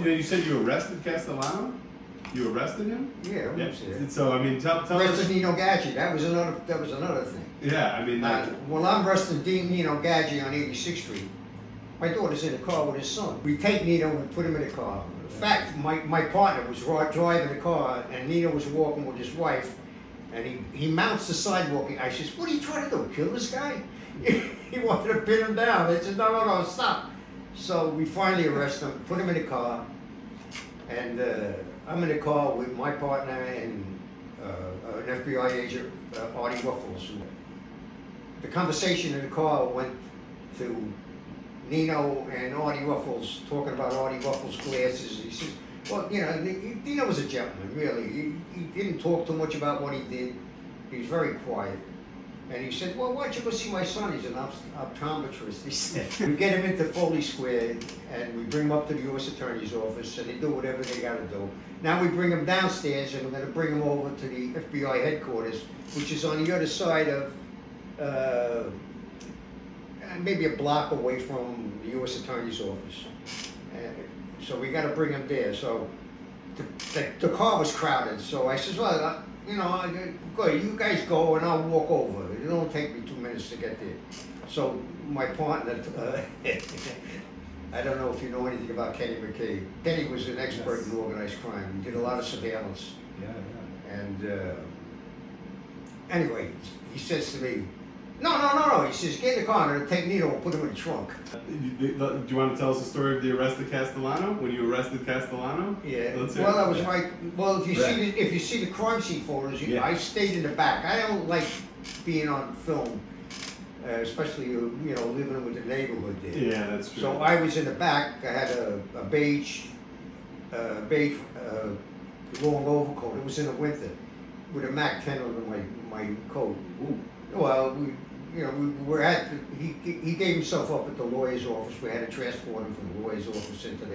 you said you arrested Castellano? You arrested him? Yeah, yeah. So I mean, tell us. Arrested Nino Gaggi. That was another thing. Yeah, I mean, like, well, I'm arresting Nino Gaggi on 86th Street. My daughter's in the car with his son. We take Nino and put him in the car. In fact, my partner was driving the car, and Nino was walking with his wife, and he mounts the sidewalk. I says, "What are you trying to do? Kill this guy?" He wanted to pin him down. They said, "No, stop." So we finally arrest him, put him in the car, and I'm in the car with my partner and an FBI agent, Artie Ruffles. The conversation in the car went to Nino and Artie Ruffles, talking about Artie Ruffles' glasses. He says, well, you know, Nino was a gentleman, really. He didn't talk too much about what he did. He was very quiet. And he said, well, why don't you go see my son? He's an optometrist. He said, we get him into Foley Square, and we bring him up to the U.S. Attorney's office, and they do whatever they got to do. Now we bring him downstairs, and we're going to bring him over to the FBI headquarters, which is on the other side of, maybe a block away from the U.S. Attorney's office. So we got to bring him there. So the car was crowded. So I says, well, you know, good, you guys go and I'll walk over. It don't take me 2 minutes to get there. So my partner, I don't know if you know anything about Kenny McCabe. Kenny was an expert in organized crime. He did a lot of surveillance. Yeah. And anyway, he says to me, no. He says, get in the car and take Nino and put him in the trunk. Do you want to tell us the story of the arrest of Castellano? When you arrested Castellano? Yeah. Well, that was right. Well, if you see the crime scene photos, I stayed in the back. I don't like being on film, especially living with the neighborhood there. Yeah, that's true. So I was in the back. I had a beige long overcoat. It was in the winter with a MAC 10 under my coat. Ooh. Well, he gave himself up at the lawyer's office. We had to transport him from the lawyer's office into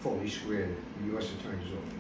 Foley Square, the U.S. Attorney's office.